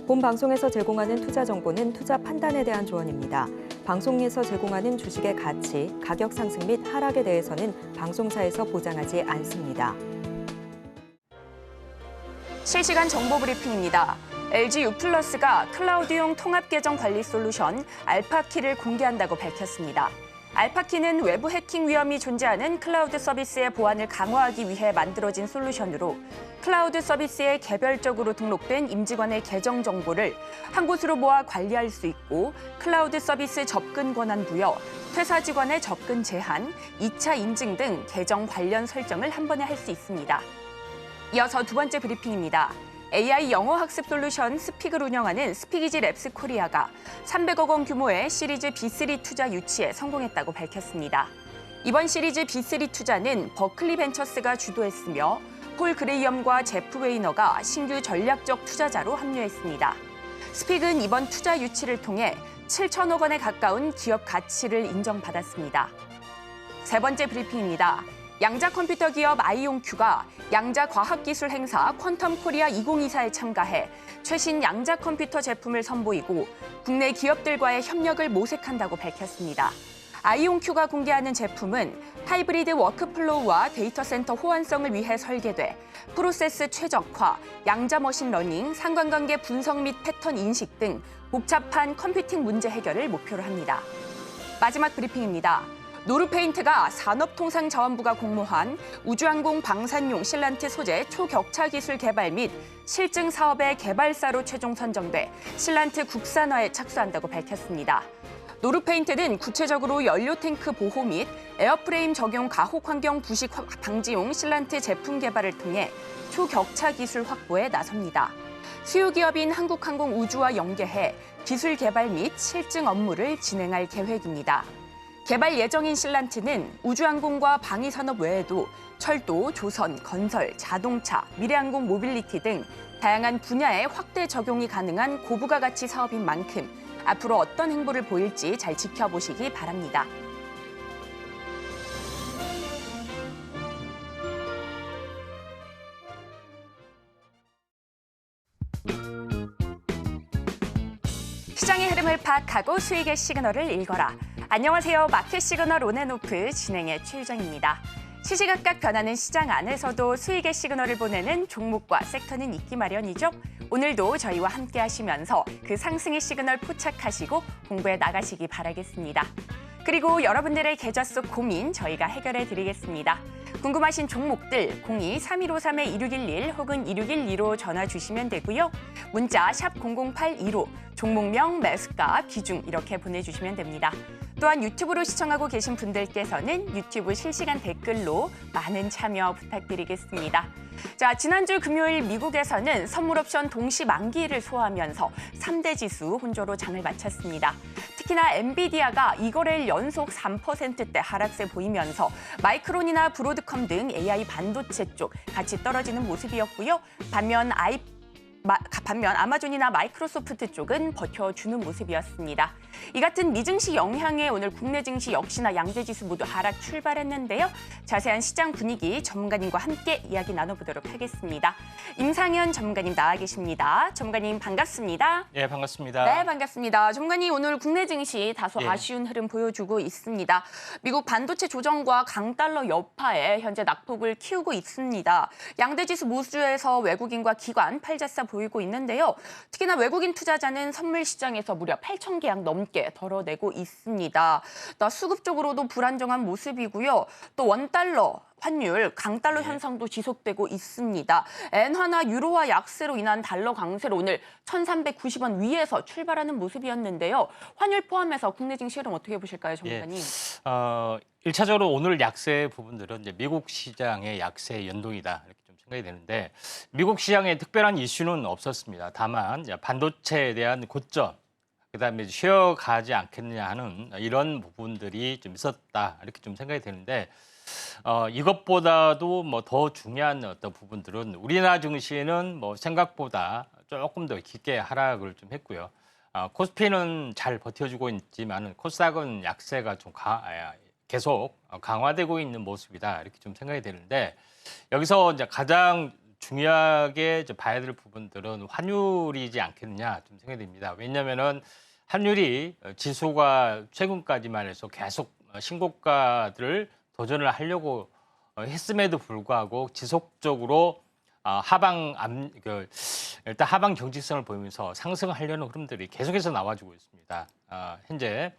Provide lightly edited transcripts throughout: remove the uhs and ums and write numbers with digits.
본 방송에서 제공하는 투자 정보는 투자 판단에 대한 조언입니다. 방송에서 제공하는 주식의 가치, 가격 상승 및 하락에 대해서는 방송사에서 보장하지 않습니다. 실시간 정보 브리핑입니다. LG U+가 클라우드용 통합 계정 관리 솔루션 알파키를 공개한다고 밝혔습니다. 알파키는 외부 해킹 위험이 존재하는 클라우드 서비스의 보안을 강화하기 위해 만들어진 솔루션으로 클라우드 서비스에 개별적으로 등록된 임직원의 계정 정보를 한 곳으로 모아 관리할 수 있고 클라우드 서비스 접근 권한 부여, 퇴사 직원의 접근 제한, 2차 인증 등 계정 관련 설정을 한 번에 할 수 있습니다. 이어서 두 번째 브리핑입니다. AI 영어 학습 솔루션 스픽을 운영하는 스피기지 랩스 코리아가 300억 원 규모의 시리즈 B3 투자 유치에 성공했다고 밝혔습니다. 이번 시리즈 B3 투자는 버클리 벤처스가 주도했으며 폴 그레이엄과 제프 웨이너가 신규 전략적 투자자로 합류했습니다. 스픽은 이번 투자 유치를 통해 7천억 원에 가까운 기업 가치를 인정받았습니다. 세 번째 브리핑입니다. 양자 컴퓨터 기업 아이온큐가 양자 과학기술 행사 퀀텀 코리아 2024에 참가해 최신 양자 컴퓨터 제품을 선보이고 국내 기업들과의 협력을 모색한다고 밝혔습니다. 아이온큐가 공개하는 제품은 하이브리드 워크플로우와 데이터 센터 호환성을 위해 설계돼 프로세스 최적화, 양자 머신러닝, 상관관계 분석 및 패턴 인식 등 복잡한 컴퓨팅 문제 해결을 목표로 합니다. 마지막 브리핑입니다. 노르페인트가 산업통상자원부가 공모한 우주항공 방산용 실란트 소재 초격차 기술 개발 및 실증 사업의 개발사로 최종 선정돼 실란트 국산화에 착수한다고 밝혔습니다. 노르페인트는 구체적으로 연료 탱크 보호 및 에어프레임 적용 가혹 환경 부식 방지용 실란트 제품 개발을 통해 초격차 기술 확보에 나섭니다. 수요 기업인 한국항공우주와 연계해 기술 개발 및 실증 업무를 진행할 계획입니다. 개발 예정인 실란트는 우주항공과 방위산업 외에도 철도, 조선, 건설, 자동차, 미래항공 모빌리티 등 다양한 분야에 확대 적용이 가능한 고부가 가치 사업인 만큼 앞으로 어떤 행보를 보일지 잘 지켜보시기 바랍니다. 시장의 흐름을 파악하고 수익의 시그널을 읽어라. 안녕하세요. 마켓 시그널 온앤오프 진행의 최유정입니다. 시시각각 변하는 시장 안에서도 수익의 시그널을 보내는 종목과 섹터는 있기 마련이죠. 오늘도 저희와 함께 하시면서 그 상승의 시그널 포착하시고 공부해 나가시기 바라겠습니다. 그리고 여러분들의 계좌 속 고민 저희가 해결해 드리겠습니다. 궁금하신 종목들 02-3153-2611 혹은 2612로 전화 주시면 되고요. 문자 샵 0082로 종목명, 매수가, 비중 이렇게 보내주시면 됩니다. 또한 유튜브로 시청하고 계신 분들께서는 유튜브 실시간 댓글로 많은 참여 부탁드리겠습니다. 자, 지난주 금요일 미국에서는 선물 옵션 동시 만기일을 소화하면서 3대 지수 혼조로 장을 마쳤습니다. 특히나 엔비디아가 이거래일 연속 3%대 하락세 보이면서 마이크론이나 브로드컴 등 AI 반도체 쪽 같이 떨어지는 모습이었고요. 반면 아마존이나 마이크로소프트 쪽은 버텨주는 모습이었습니다. 이 같은 미증시 영향에 오늘 국내 증시 역시나 양대지수 모두 하락 출발했는데요. 자세한 시장 분위기 전문가님과 함께 이야기 나눠보도록 하겠습니다. 임상현 전문가님 나와 계십니다. 전문가님 반갑습니다. 네, 반갑습니다. 네, 반갑습니다. 전문가님 오늘 국내 증시 다소 아쉬운 흐름 보여주고 있습니다. 미국 반도체 조정과 강달러 여파에 현재 낙폭을 키우고 있습니다. 양대지수 모두에서 외국인과 기관 팔자사 보이고 있는데요. 특히나 외국인 투자자는 선물 시장에서 무려 8천 계약 넘게 덜어내고 있습니다. 수급적으로도 불안정한 모습이고요. 또 원달러 환율, 강달러 현상도 지속되고 있습니다. 엔화나 유로화 약세로 인한 달러 강세로 오늘 1,390원 위에서 출발하는 모습이었는데요. 환율 포함해서 국내 증시 흐름 어떻게 보실까요, 전문가님? 1차적으로 오늘 약세 부분들은 이제 미국 시장의 약세 연동이다 이렇게 좀 생각이 되는데 미국 시장에 특별한 이슈는 없었습니다. 다만 반도체에 대한 고점, 그다음에 쉬어가지 않겠느냐 하는 이런 부분들이 좀 있었다 이렇게 좀 생각이 되는데 이것보다도 뭐 더 중요한 어떤 부분들은 우리나라 증시는 뭐 생각보다 조금 더 깊게 하락을 좀 했고요. 코스피는 잘 버텨주고 있지만 코스닥은 약세가 좀 계속 강화되고 있는 모습이다 이렇게 좀 생각이 되는데 여기서 이제 가장 중요하게 봐야 될 부분들은 환율이지 않겠느냐 좀 생각이 듭니다. 왜냐하면은 환율이 지수가 최근까지만 해서 계속 신고가들을 도전을 하려고 했음에도 불구하고 지속적으로 일단 하방 경직성을 보이면서 상승하려는 흐름들이 계속해서 나와주고 있습니다. 현재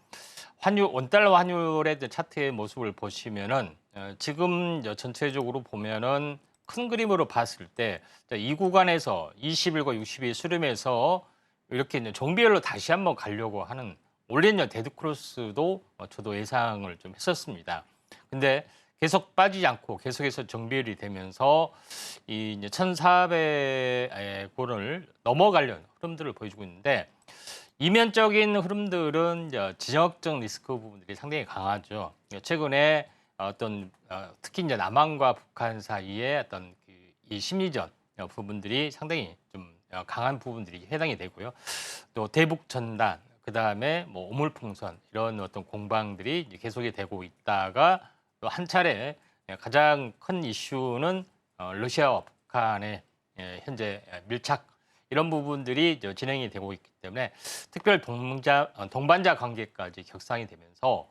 원달러 환율의 차트의 모습을 보시면은 지금 전체적으로 보면은 큰 그림으로 봤을 때 이 구간에서 20일과 60일 수렴해서 이렇게 이제 종비별로 다시 한번 가려고 하는 원래 데드크로스도 저도 예상을 좀 했었습니다. 근데 계속 빠지지 않고 계속해서 정비율이 되면서 이 이제 1,400원을 넘어가려는 흐름들을 보여주고 있는데 이면적인 흐름들은 이제 지정학적 리스크 부분들이 상당히 강하죠. 최근에 특히 이제 남한과 북한 사이에 이 심리전 부분들이 상당히 좀 강한 부분들이 해당이 되고요. 또 대북 전단, 그 다음에 뭐 오물풍선 이런 공방들이 이제 계속이 되고 있다가 또 한 차례 가장 큰 이슈는 러시아와 북한의 현재 밀착 이런 부분들이 진행이 되고 있기 때문에 특별 동반자 관계까지 격상이 되면서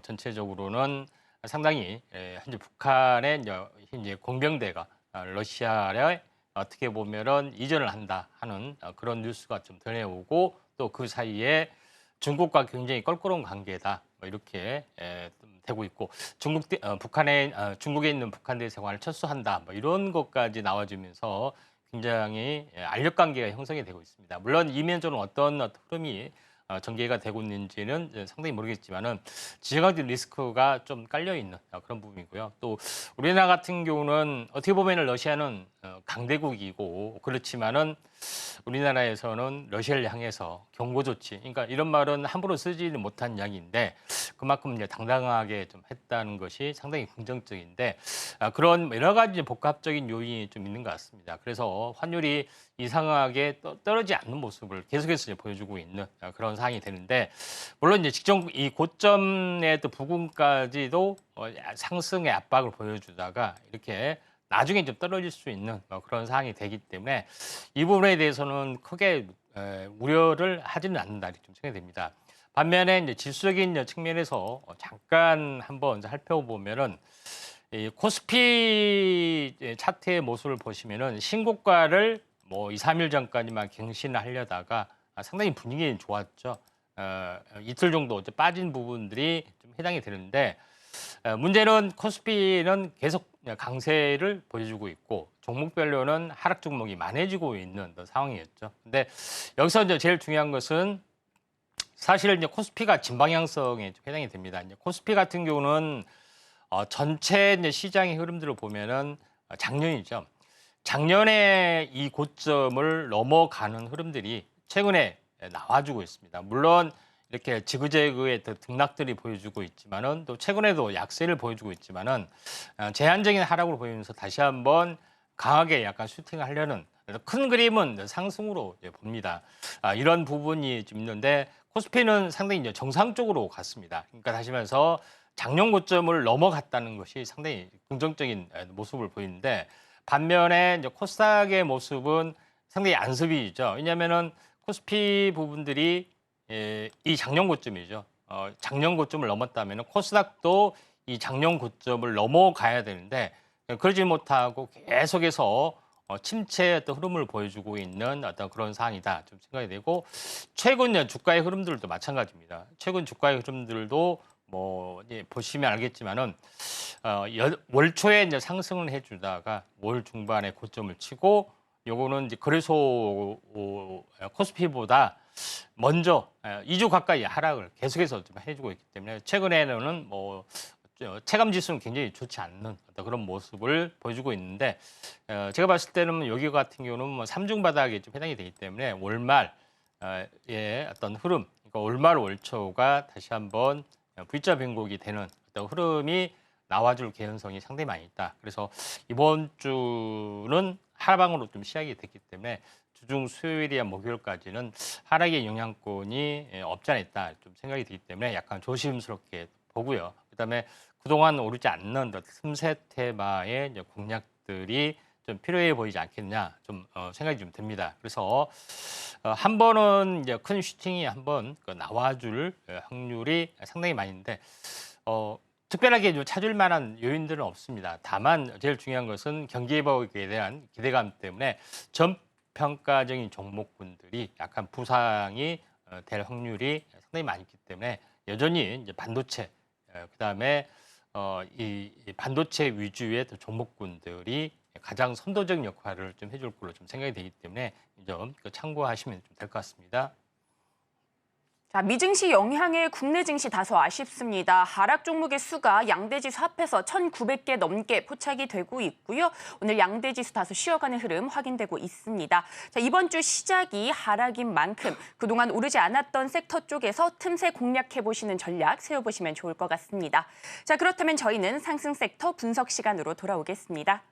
전체적으로는 상당히 현재 북한의 이제 공병대가 러시아에 어떻게 보면은 이전을 한다 하는 그런 뉴스가 좀 전해오고 또 그 사이에 중국과 굉장히 껄끄러운 관계다 뭐 이렇게 되고 있고 중국에 있는 북한 대사관을 철수한다 뭐 이런 것까지 나와주면서 굉장히 알력 관계가 형성이 되고 있습니다. 물론 이면적으로 어떤 흐름이 전개가 되고 있는지는 상당히 모르겠지만은 지정학적 리스크가 좀 깔려 있는 그런 부분이고요. 또 우리나라 같은 경우는 어떻게 보면은 러시아는 강대국이고 그렇지만은 우리나라에서는 러시아를 향해서 경고 조치, 그러니까 이런 말은 함부로 쓰지는 못한 이야기인데 그만큼 이제 당당하게 좀 했다는 것이 상당히 긍정적인데 그런 여러 가지 복합적인 요인이 좀 있는 것 같습니다. 그래서 환율이 이상하게 떨어지지 않는 모습을 계속해서 이제 보여주고 있는 그런 상황이 되는데 물론 이제 직전 이 고점의 또 부근까지도 상승의 압박을 보여주다가 이렇게 나중에 좀 떨어질 수 있는 그런 상황이 되기 때문에 이 부분에 대해서는 크게 우려를 하지는 않는다 이렇게 좀 생각이 됩니다. 반면에 이제 지수적인 측면에서 잠깐 한번 살펴보면은 이 코스피 차트의 모습을 보시면은 신고가를 뭐 2, 3일 전까지만 갱신을 하려다가 상당히 분위기는 좋았죠. 이틀 정도 이제 빠진 부분들이 좀 해당이 되는데 문제는 코스피는 계속 강세를 보여주고 있고 종목별로는 하락 종목이 많아지고 있는 상황이었죠. 근데 여기서 이제 제일 중요한 것은 사실 이제 코스피가 진방향성에 해당이 됩니다. 이제 코스피 같은 경우는 전체 이제 시장의 흐름들을 보면은 작년이죠. 작년에 이 고점을 넘어가는 흐름들이 최근에 나와주고 있습니다. 물론 이렇게 지그재그의 등락들이 보여주고 있지만은 또 최근에도 약세를 보여주고 있지만은 제한적인 하락을 보이면서 다시 한번 강하게 약간 슈팅을 하려는 큰 그림은 상승으로 봅니다. 이런 부분이 좀 있는데 코스피는 상당히 이제 정상적으로 갔습니다. 그러니까 다시 말해서 작년 고점을 넘어갔다는 것이 상당히 긍정적인 모습을 보이는데 반면에 이제 코스닥의 모습은 상당히 안습이죠. 왜냐하면은 코스피 부분들이 이 작년 고점이죠. 작년 고점을 넘었다면 코스닥도 이 작년 고점을 넘어가야 되는데 그러지 못하고 계속해서 침체의 어떤 흐름을 보여주고 있는 어떤 그런 상황이다 좀 생각이 되고 최근 주가의 흐름들도 마찬가지입니다. 최근 주가의 흐름들도 뭐 보시면 알겠지만은 월 초에 이제 상승을 해주다가 월 중반에 고점을 치고 요거는 이제 거래소 코스피보다 먼저 2주 가까이 하락을 계속해서 좀 해주고 있기 때문에 최근에는 뭐 체감 지수는 굉장히 좋지 않는 어떤 그런 모습을 보여주고 있는데 제가 봤을 때는 여기 같은 경우는 뭐 3중 바닥에 좀 해당이 되기 때문에 월말의 어떤 흐름, 그러니까 월말 월초가 다시 한번 V자 변곡이 되는 어떤 흐름이 나와줄 개연성이 상당히 많이 있다. 그래서 이번 주는 하방으로 좀 시작이 됐기 때문에 주중 수요일이야 목요일까지는 하락의 영향권이 없지 않아 있다 좀 생각이 들기 때문에 약간 조심스럽게 보고요. 그다음에 그동안 오르지 않는 틈새 테마의 공략들이 좀 필요해 보이지 않겠냐 좀 생각이 좀 듭니다. 그래서 한 번은 이제 큰 슈팅이 한번 나와줄 확률이 상당히 많이 있는데 특별하게 좀 찾을 만한 요인들은 없습니다. 다만 제일 중요한 것은 경기 회복에 대한 기대감 때문에 전평가적인 종목군들이 약간 부상이 될 확률이 상당히 많기 때문에 여전히 이제 반도체 그다음에 이 반도체 위주의 종목군들이 가장 선도적 역할을 좀 해줄 걸로 좀 생각이 되기 때문에 이 점 참고하시면 좀 될 것 같습니다. 자, 미증시 영향에 국내 증시 다소 아쉽습니다. 하락 종목의 수가 양대지수 합해서 1,900개 넘게 포착이 되고 있고요. 오늘 양대지수 다소 쉬어가는 흐름 확인되고 있습니다. 자, 이번 주 시작이 하락인 만큼 그동안 오르지 않았던 섹터 쪽에서 틈새 공략해보시는 전략 세워보시면 좋을 것 같습니다. 자, 그렇다면 저희는 상승 섹터 분석 시간으로 돌아오겠습니다.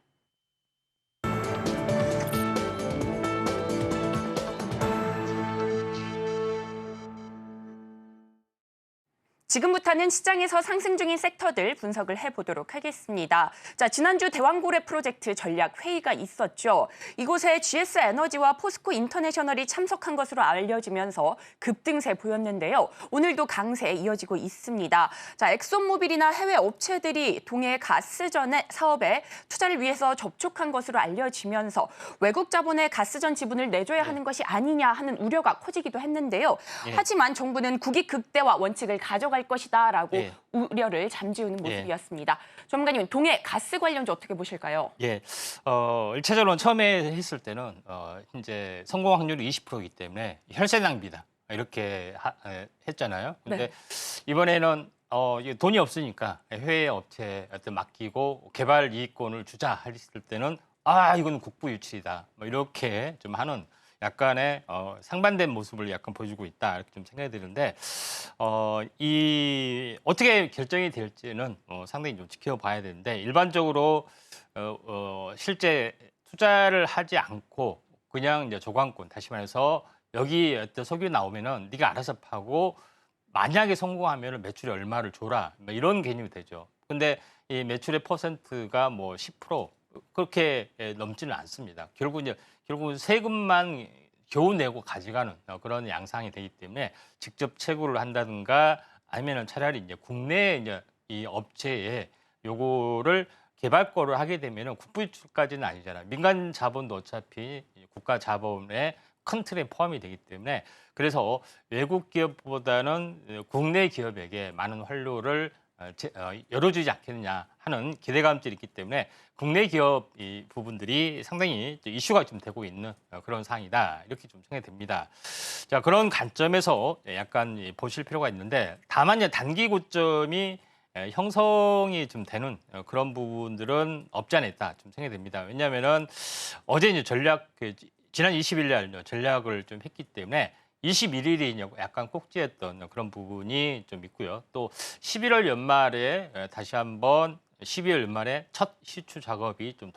지금부터는 시장에서 상승 중인 섹터들 분석을 해보도록 하겠습니다. 자, 지난주 대왕고래 프로젝트 전략 회의가 있었죠. 이곳에 GS 에너지와 포스코 인터내셔널이 참석한 것으로 알려지면서 급등세 보였는데요. 오늘도 강세 이어지고 있습니다. 자, 엑손모빌이나 해외 업체들이 동해 가스전 사업에 투자를 위해서 접촉한 것으로 알려지면서 외국 자본의 가스전 지분을 내줘야 하는 것이 아니냐 하는 우려가 커지기도 했는데요. 하지만 정부는 국익 극대화 원칙을 가져갈 것이다라고 우려를 잠재우는 모습이었습니다. 전문가님, 동해 가스 관련주 어떻게 보실까요? 예, 1차적으로는 처음에 했을 때는 이제 성공 확률이 20%이기 때문에 혈세 낭비다 이렇게 했잖아요. 근데 이번에는 이게 돈이 없으니까 해외 업체한테 맡기고 개발 이익권을 주자 했을 때는 이건 국부 유치이다 뭐 이렇게 좀 하는 약간의 상반된 모습을 약간 보여주고 있다 이렇게 좀 생각이 드는데 이 어떻게 결정이 될지는 상당히 좀 지켜봐야 되는데 일반적으로 실제 투자를 하지 않고 그냥 이제 조광권 다시 말해서 여기 어떤 석유 나오면은 네가 알아서 파고 만약에 성공하면은 매출이 얼마를 줘라 뭐 이런 개념이 되죠. 근데 이 매출의 퍼센트가 뭐 10% 그렇게 넘지는 않습니다. 결국은 세금만 겨우 내고 가져가는 그런 양상이 되기 때문에 직접 채굴을 한다든가 아니면은 차라리 이제 국내에 이제 이 업체에 요거를 개발거를 하게 되면은 국부 유출까지는 아니잖아요. 민간 자본도 어차피 국가 자본의 큰 틀에 포함이 되기 때문에 그래서 외국 기업보다는 국내 기업에게 많은 활로를 열어주지 않겠느냐 하는 기대감들이 있기 때문에 국내 기업 이 부분들이 상당히 이슈가 좀 되고 있는 그런 상황이다 이렇게 좀 생각이 됩니다. 자, 그런 관점에서 약간 보실 필요가 있는데 다만 이제 단기 고점이 형성이 좀 되는 그런 부분들은 없지 않아 있다 좀 생각이 됩니다. 왜냐하면은 어제 이제 지난 20일 날 전략을 좀 했기 때문에 21일이 약간 꼭지였던 그런 부분이 좀 있고요. 또 11월 연말에 다시 한번 12월 연말에 첫 시추 작업이 좀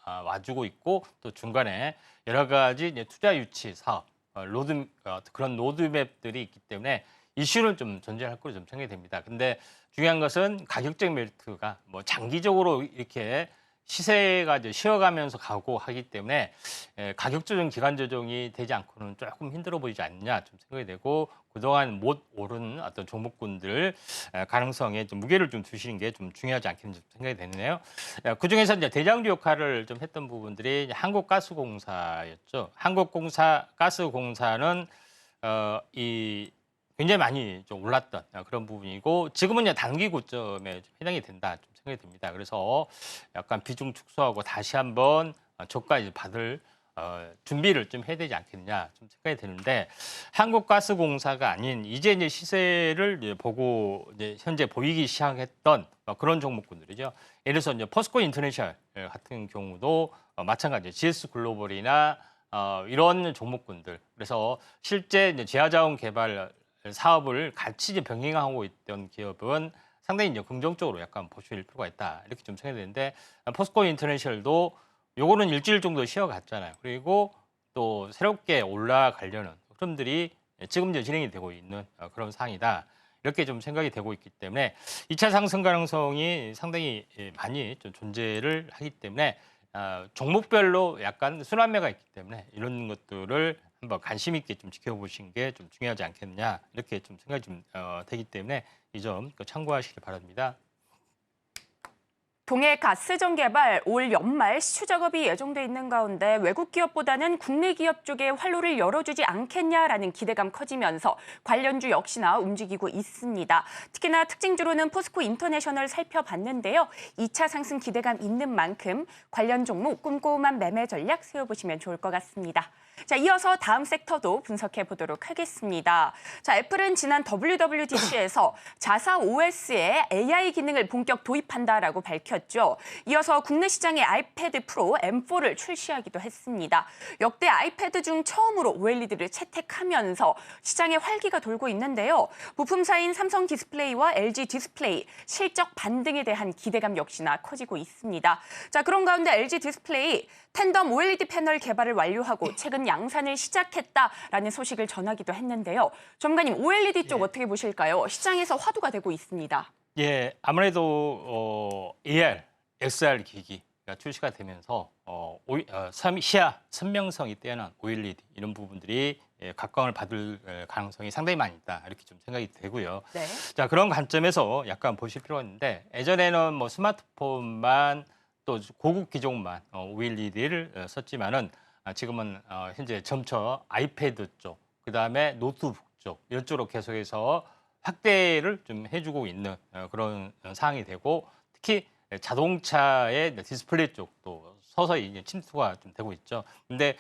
와주고 있고 또 중간에 여러 가지 이제 투자 유치 사업, 그런 로드맵들이 있기 때문에 이슈는 좀 존재할 거로 좀 생각이 됩니다. 근데 중요한 것은 가격적 메리트가 뭐 장기적으로 이렇게 시세가 이제 쉬어가면서 가고 하기 때문에 가격 조정, 기간 조정이 되지 않고는 조금 힘들어 보이지 않냐 좀 생각이 되고 그동안 못 오른 어떤 종목군들 가능성에 좀 무게를 좀 두시는 게 좀 중요하지 않겠는지 생각이 되네요. 그 중에서 이제 대장주 역할을 좀 했던 부분들이 한국가스공사였죠. 한국가스공사는 굉장히 많이 좀 올랐던 그런 부분이고 지금은 이제 단기 고점에 해당이 된다 좀 생각이 듭니다. 그래서 약간 비중 축소하고 다시 한번 저가 이제 받을 준비를 좀 해야 되지 않겠냐 좀 생각이 드는데 한국가스공사가 아닌 이제 시세를 이제 보고 이제 현재 보이기 시작했던 그런 종목군들이죠. 예를 들어서 이제 포스코 인터내셔널 같은 경우도 마찬가지 GS 글로벌이나 이런 종목군들 그래서 실제 이제 지하자원 개발 사업을 같이 이제 병행하고 있던 기업은 상당히 이제 긍정적으로 약간 보실 필요가 있다 이렇게 좀 생각이 되는데 포스코 인터내셔널도 요거는 일주일 정도 쉬어갔잖아요. 그리고 또 새롭게 올라가려는 흐름들이 지금 이제 진행이 되고 있는 그런 상황이다. 이렇게 좀 생각이 되고 있기 때문에 2차 상승 가능성이 상당히 많이 좀 존재를 하기 때문에 종목별로 약간 순환매가 있기 때문에 이런 것들을 한번 관심 있게 좀 지켜보신 게 좀 중요하지 않겠느냐 이렇게 좀 생각이 좀 되기 때문에 이 점 참고하시기 바랍니다. 동해 가스전 개발 올 연말 시추 작업이 예정돼 있는 가운데 외국 기업보다는 국내 기업 쪽에 활로를 열어주지 않겠냐라는 기대감 커지면서 관련주 역시나 움직이고 있습니다. 특히나 특징주로는 포스코 인터내셔널 살펴봤는데요. 2차 상승 기대감 있는 만큼 관련 종목 꼼꼼한 매매 전략 세워보시면 좋을 것 같습니다. 자, 이어서 다음 섹터도 분석해 보도록 하겠습니다. 자, 애플은 지난 WWDC에서 자사 OS에 AI 기능을 본격 도입한다라고 밝혔죠. 이어서 국내 시장에 아이패드 프로 M4를 출시하기도 했습니다. 역대 아이패드 중 처음으로 OLED를 채택하면서 시장에 활기가 돌고 있는데요. 부품사인 삼성 디스플레이와 LG 디스플레이 실적 반등에 대한 기대감 역시나 커지고 있습니다. 자, 그런 가운데 LG 디스플레이 텐덤 OLED 패널 개발을 완료하고 최근 양산을 시작했다라는 소식을 전하기도 했는데요. 전문가님, OLED 쪽 어떻게 보실까요? 시장에서 화두가 되고 있습니다. 예, 아무래도 AR, XR 기기가 출시가 되면서 시야 선명성이 뛰어난 OLED 이런 부분들이 각광을 받을 가능성이 상당히 많이 있다 이렇게 좀 생각이 되고요. 네. 자, 그런 관점에서 약간 보실 필요가 있는데 예전에는 뭐 스마트폰만 또 고급 기종만 OLED를 썼지만은 지금은 현재 점차 아이패드 쪽, 그다음에 노트북 쪽 이런 쪽으로 계속해서 확대를 좀 해주고 있는 그런 상황이 되고 특히 자동차의 디스플레이 쪽도 서서히 이제 침투가 좀 되고 있죠. 근데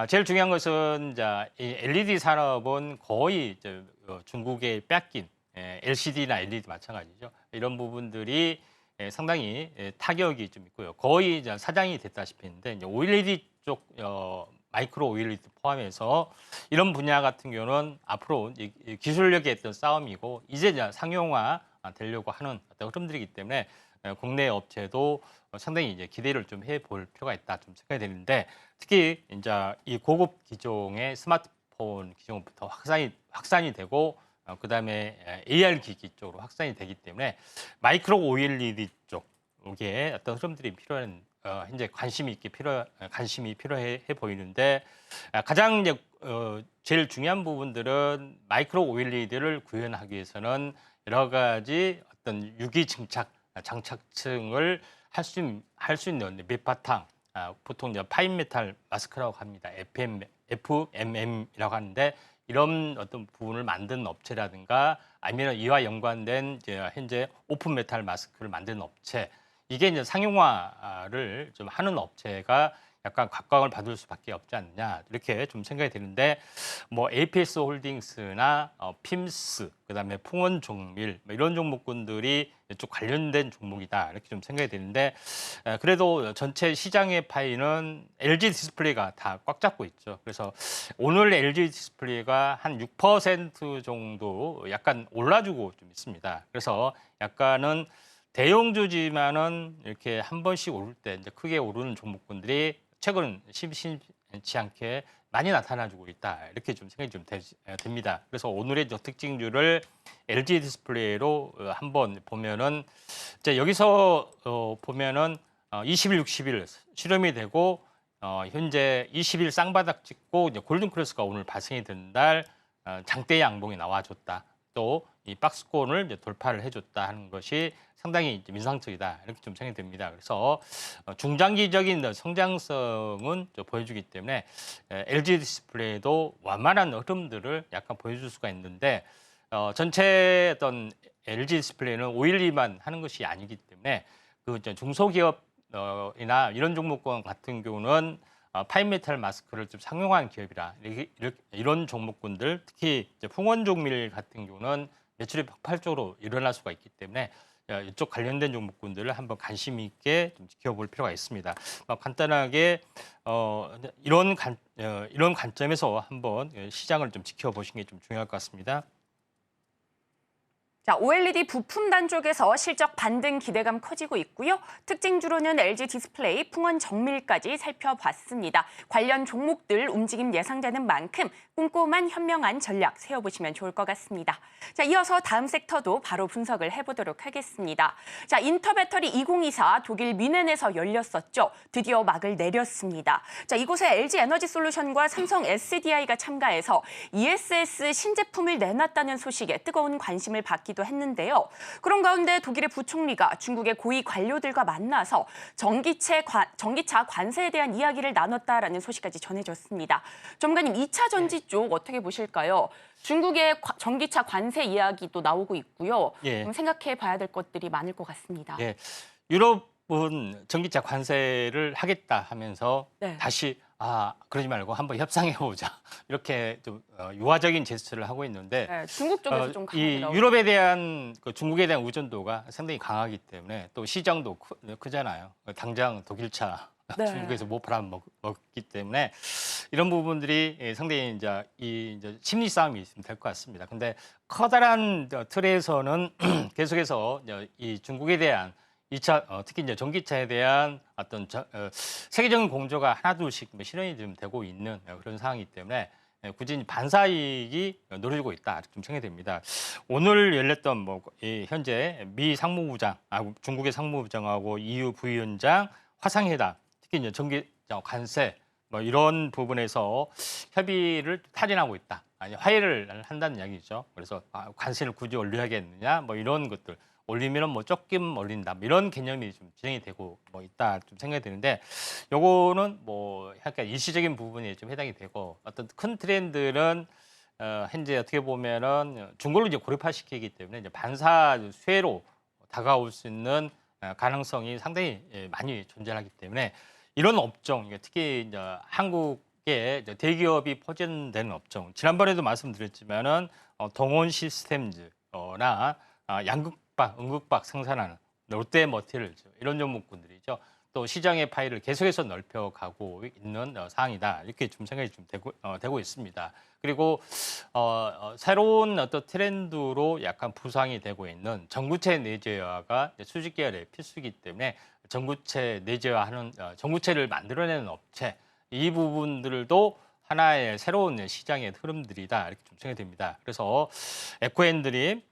제일 중요한 것은 이제 이 LED 산업은 거의 이제 중국에 뺏긴 LCD나 LED 마찬가지죠. 이런 부분들이 상당히 타격이 좀 있고요. 거의 이제 사장이 됐다시피 했는데 이제 OLED 쪽 마이크로 OLED 포함해서 이런 분야 같은 경우는 앞으로 기술력의 어떤 싸움이고 이제 상용화 되려고 하는 어떤 흐름들이기 때문에 국내 업체도 상당히 이제 기대를 좀 해볼 필요가 있다 좀 생각이 되는데 특히 이제 이 고급 기종의 스마트폰 기종부터 확산이 되고 그다음에 AR 기기 쪽으로 확산이 되기 때문에 마이크로 OLED 쪽에 어떤 흐름들이 필요한 현재 관심이 필요해 보이는데 가장 이제 제일 중요한 부분들은 마이크로 OLED를 구현하기 위해서는 여러 가지 어떤 유기 장착층을 할 수 있는 밑바탕 보통 이제 파인 메탈 마스크라고 합니다. FMM이라고 하는데 이런 어떤 부분을 만드는 업체라든가 아니면 이와 연관된 이제 현재 오픈 메탈 마스크를 만드는 업체 이게 이제 상용화를 좀 하는 업체가 약간 각광을 받을 수밖에 없지 않느냐 이렇게 좀 생각이 드는데 뭐 APS 홀딩스나 핌스 그다음에 풍원종밀 뭐 이런 종목군들이 좀 관련된 종목이다 이렇게 좀 생각이 드는데 그래도 전체 시장의 파이는 LG 디스플레이가 다 꽉 잡고 있죠. 그래서 오늘 LG 디스플레이가 한 6% 정도 약간 올라주고 좀 있습니다. 그래서 약간은 대형주지만은 이렇게 한 번씩 오를 때 이제 크게 오르는 종목군들이 최근 심심치 않게 많이 나타나주고 있다 이렇게 좀 생각이 좀 됩니다. 그래서 오늘의 특징주를 LG 디스플레이로 한번 보면은 이제 여기서 보면은 20일, 60일 실험이 되고 현재 20일 쌍바닥 찍고 이제 골든 크로스가 오늘 발생이 된 날 장대 양봉이 나와줬다. 또 이 박스권을 이제 돌파를 해줬다 하는 것이 상당히 이제 인상적이다 이렇게 좀 생각이 됩니다. 그래서 중장기적인 성장성은 보여주기 때문에 LG 디스플레이도 완만한 흐름들을 약간 보여줄 수가 있는데 전체 어떤 LG 디스플레이는 OLED만 하는 것이 아니기 때문에 그 중소기업이나 이런 종목군 같은 경우는 파인메탈 마스크를 좀 상용화한 기업이라 이런 종목군들 특히 이제 풍원종밀 같은 경우는 매출이 폭발적으로 일어날 수가 있기 때문에 이쪽 관련된 종목군들을 한번 관심 있게 좀 지켜볼 필요가 있습니다. 간단하게 이런 관점에서 한번 시장을 좀 지켜보시는 게 좀 중요할 것 같습니다. 자, OLED 부품단 쪽에서 실적 반등 기대감 커지고 있고요. 특징주로는 LG 디스플레이, 풍원 정밀까지 살펴봤습니다. 관련 종목들 움직임 예상되는 만큼 꼼꼼한 현명한 전략 세워보시면 좋을 것 같습니다. 자, 이어서 다음 섹터도 바로 분석을 해보도록 하겠습니다. 자, 인터배터리 2024 독일 뮌헨에서 열렸었죠. 드디어 막을 내렸습니다. 자, 이곳에 LG 에너지솔루션과 삼성 SDI가 참가해서 ESS 신제품을 내놨다는 소식에 뜨거운 관심을 받기도 했는데요. 그런 가운데 독일의 부총리가 중국의 고위 관료들과 만나서 전기차 관세에 대한 이야기를 나눴다라는 소식까지 전해졌습니다. 전문가님, 2차 전지 쪽 어떻게 보실까요? 중국의 전기차 관세 이야기도 나오고 있고요. 예. 좀 생각해 봐야 될 것들이 많을 것 같습니다. 예, 유럽은 전기차 관세를 하겠다 하면서 네. 다시 그러지 말고 한번 협상해보자 이렇게 좀 유화적인 제스처를 하고 있는데 네, 중국 쪽에서 좀 강하게 이 나오죠. 유럽에 대한 중국에 대한 의존도가 상당히 강하기 때문에 또 시장도 크잖아요. 당장 독일차 네. 중국에서 못 팔아먹기 때문에 이런 부분들이 상당히 이제 심리 싸움이 있으면 될 것 같습니다. 근데 커다란 틀에서는 계속해서 이 중국에 대한 특히 이제 전기차에 대한 어떤 세계적인 공조가 하나둘씩 실현이 좀 되고 있는 그런 상황이기 때문에 굳이 반사이익이 노려지고 있다 좀 생각이 됩니다. 오늘 열렸던 현재 미 상무부장, 중국의 상무부장하고 EU 부위원장 화상회담, 특히 이제 전기차 관세 이런 부분에서 협의를 타진하고 있다. 아니 화해를 한다는 이야기죠. 그래서 관세를 굳이 올려야겠느냐, 이런 것들. 올리면은 조금 올린다. 이런 개념이 좀 진행이 되고 있다 좀 생각이 드는데, 요거는 약간 일시적인 부분에 좀 해당이 되고, 어떤 큰 트렌드는 현재 어떻게 보면은 중국을 이제 고립화시키기 때문에 이제 반사 쇠로 다가올 수 있는 가능성이 상당히 많이 존재하기 때문에 이런 업종, 특히 이제 한국의 대기업이 포진되는 업종, 지난번에도 말씀드렸지만은 동원 시스템즈나 응급박 생산하는 롯데머티리얼즈 이런 종목군들이죠. 또 시장의 파이를 계속해서 넓혀가고 있는 상황이다. 이렇게 좀 생각이 좀 되고 있습니다. 그리고 새로운 어떤 트렌드로 약간 부상이 되고 있는 전구체 내재화가 수직 계열의 필수이기 때문에 전구체 내재화하는 전구체를 만들어내는 업체, 이 부분들도 하나의 새로운 시장의 흐름들이다 이렇게 좀 생각이 됩니다. 그래서 에코앤드림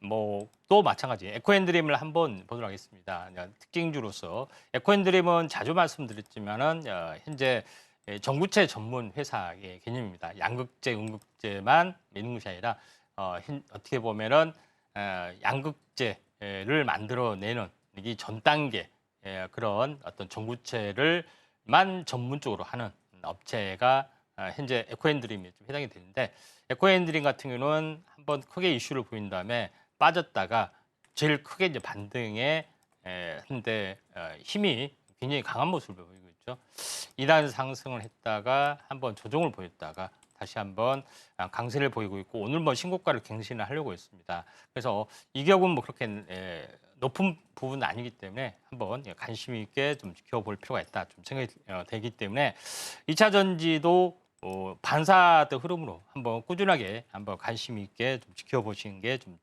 또 마찬가지 에코앤드림을 한번 보도록 하겠습니다. 특징주로서 에코앤드림은 자주 말씀드렸지만은 현재 전구체 전문 회사의 개념입니다. 양극재, 음극재만 있는 것이 아니라 어떻게 보면은 양극재를 만들어내는 이 전 단계 그런 어떤 전구체를만 전문적으로 하는 업체가 현재 에코앤드림이 좀 해당이 되는데, 에코앤드림 같은 경우는 한번 크게 이슈를 보인 다음에 빠졌다가 제일 크게 이제 반등에 한데 힘이 굉장히 강한 모습을 보이고 있죠. 2단 상승을 했다가 한번 조정을 보였다가 다시 한번 강세를 보이고 있고, 오늘 신고가를 갱신을 하려고 했습니다. 그래서 이격은 그렇게 높은 부분은 아니기 때문에 한번 관심 있게 좀 지켜볼 필요가 있다 좀 생각이 되기 때문에 2차 전지도 반사의 흐름으로 한번 꾸준하게 한번 관심 있게 좀 지켜보시는 게 좀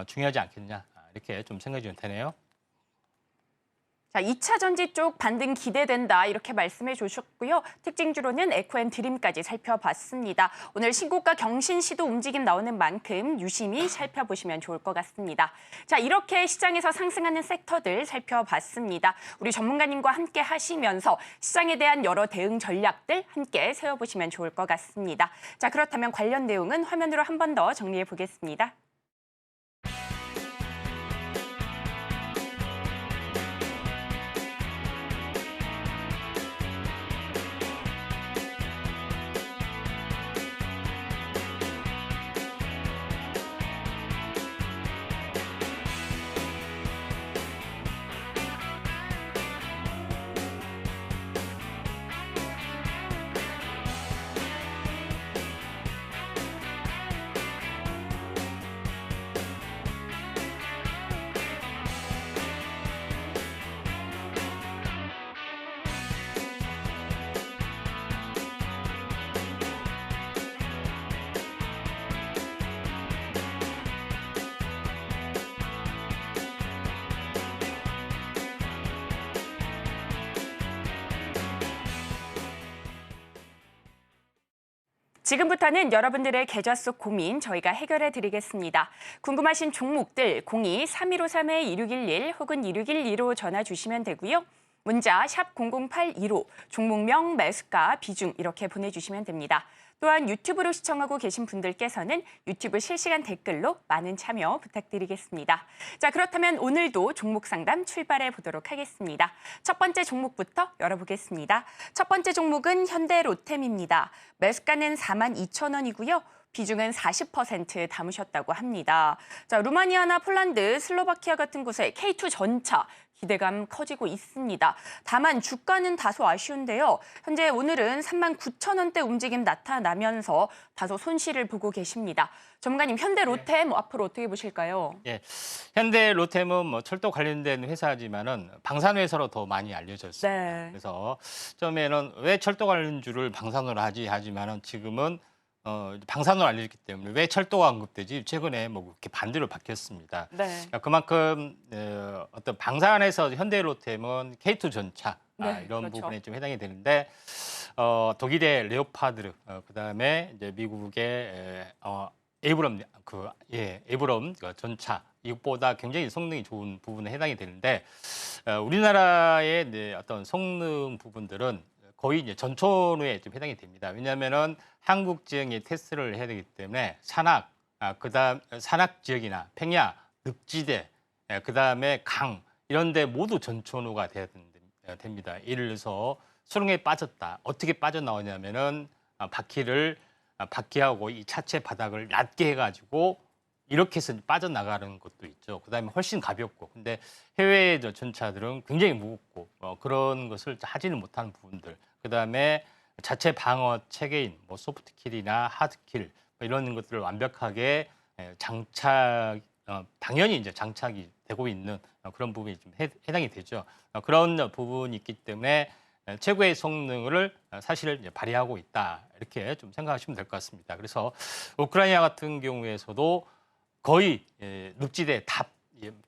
중요하지 않겠냐 이렇게 좀 생각이 좀 되네요. 자, 2차 전지 쪽 반등 기대된다 이렇게 말씀해 주셨고요. 특징주로는 에코앤드림까지 살펴봤습니다. 오늘 신고가 경신 시도 움직임 나오는 만큼 유심히 살펴보시면 좋을 것 같습니다. 자, 이렇게 시장에서 상승하는 섹터들 살펴봤습니다. 우리 전문가님과 함께 하시면서 시장에 대한 여러 대응 전략들 함께 세워보시면 좋을 것 같습니다. 자, 그렇다면 관련 내용은 화면으로 한 번 더 정리해 보겠습니다. 지금부터는 여러분들의 계좌 속 고민 저희가 해결해 드리겠습니다. 궁금하신 종목들 02-3153-2611 혹은 2612로 전화 주시면 되고요. 문자 샵 0082로 종목명, 매수가, 비중 이렇게 보내주시면 됩니다. 또한 유튜브로 시청하고 계신 분들께서는 유튜브 실시간 댓글로 많은 참여 부탁드리겠습니다. 자, 그렇다면 오늘도 종목 상담 출발해 보도록 하겠습니다. 첫 번째 종목부터 열어보겠습니다. 첫 번째 종목은 현대로템입니다. 매수가는 42,000원이고요. 비중은 40% 담으셨다고 합니다. 자, 루마니아나 폴란드, 슬로바키아 같은 곳에 K2 전차 기대감 커지고 있습니다. 다만 주가는 다소 아쉬운데요. 현재 오늘은 39,000원대 움직임 나타나면서 다소 손실을 보고 계십니다. 전문가님, 현대로템 앞으로 어떻게 보실까요? 예, 현대로템은 뭐 철도 관련된 회사지만은 방산회사로 더 많이 알려졌습니다. 네. 그래서 처음에는 왜 철도 관련주를 방산으로 하지 하지만은 지금은 방산으로 알려졌기 때문에 왜 철도가 언급되지? 최근에 뭐 이렇게 반대로 바뀌었습니다. 네. 그만큼 어떤 방산에서 현대로템은 K2 전차 네, 이런 그렇죠. 부분에 좀 해당이 되는데 독일의 레오파드 그다음에 이제 미국의 에이브럼 에이브럼 전차 이것보다 굉장히 성능이 좋은 부분에 해당이 되는데 우리나라의 이제 어떤 성능 부분들은 거의 이제 전천후에 좀 해당이 됩니다. 왜냐하면은 한국 지역에 테스트를 해야 되기 때문에 그다음 산악 지역이나 평야, 늪지대, 그다음에 강 이런 데 모두 전천후가 돼야 됩니다. 예를 들어서 수렁에 빠졌다. 어떻게 빠져나오냐면은 바퀴하고 이 차체 바닥을 낮게 해가지고 이렇게 해서 빠져나가는 것도 있죠. 그다음에 훨씬 가볍고. 근데 해외의 전차들은 굉장히 무겁고 그런 것을 하지는 못하는 부분들. 그다음에 자체 방어 체계인 뭐 소프트킬이나 하드킬 이런 것들을 완벽하게 당연히 이제 장착이 되고 있는 그런 부분이 좀 해당이 되죠. 그런 부분이 있기 때문에 최고의 성능을 사실 이제 발휘하고 있다 이렇게 좀 생각하시면 될 것 같습니다. 그래서 우크라이나 같은 경우에서도 거의 늪지대 다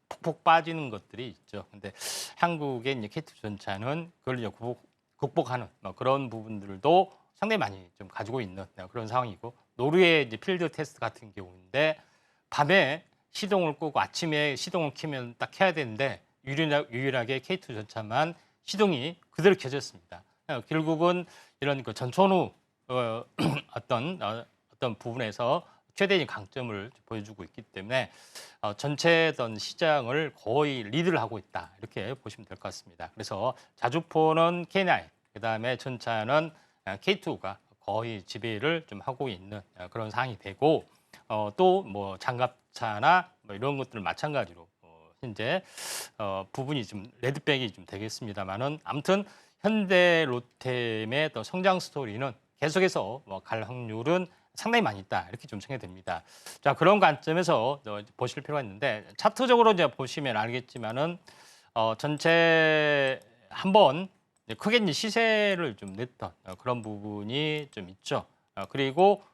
폭폭 빠지는 것들이 있죠. 근데 한국의 이제 K2 전차는 그걸 이제 극복하는 그런 부분들도 상당히 많이 좀 가지고 있는 그런 상황이고 노르웨이 이제 필드 테스트 같은 경우인데 밤에 시동을 끄고 아침에 시동을 켜면 딱 켜야 되는데 유일하게 K2 전차만 시동이 그대로 켜졌습니다. 결국은 이런 그 전천후 어떤 부분에서 최대의 강점을 보여주고 있기 때문에 전체 시장을 거의 리드를 하고 있다 이렇게 보시면 될 것 같습니다. 그래서 자주포는 K9, 그다음에 전차는 K2가 거의 지배를 좀 하고 있는 그런 상황이 되고 또 뭐 장갑차나 뭐 이런 것들은 마찬가지로 현재 부분이 좀 레드백이 좀 되겠습니다만은 아무튼 현대로템의 또 성장 스토리는 계속해서 갈 확률은 상당히 많이 있다 이렇게 좀 생각이 됩니다. 자, 그런 관점에서 보실 필요가 있는데 차트적으로 이제 보시면 알겠지만은 전체 한번 크게 이제 시세를 좀 냈던 그런 부분이 좀 있죠. 그리고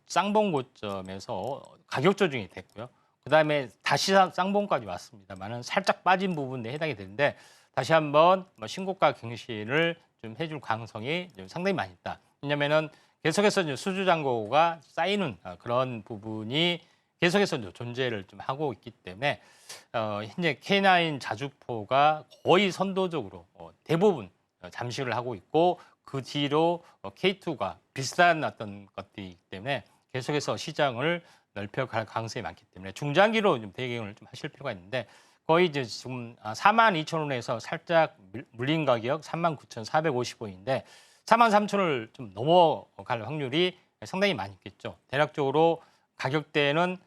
쌍봉 고점에서 가격 조정이 됐고요. 그다음에 다시 쌍봉까지 왔습니다만은 살짝 빠진 부분에 해당이 되는데 다시 한번 신고가 갱신을 좀 해줄 가능성이 좀 상당히 많이 있다. 왜냐면은 계속해서 이제 수주 잔고가 쌓이는 그런 부분이 계속해서 이제 존재를 좀 하고 있기 때문에 현재 K9 자주포가 거의 선도적으로 대부분 잠식을 하고 있고 그 뒤로 K2가 비슷한 어떤 것들이기 때문에 계속해서 시장을 넓혀갈 가능성이 많기 때문에 중장기로 좀 대응을 좀 하실 필요가 있는데 거의 이제 지금 42,000원에서 살짝 물린 가격 39,450원인데 43,000원을 좀 넘어갈 확률이 상당히 많이 있겠죠. 대략적으로 가격대는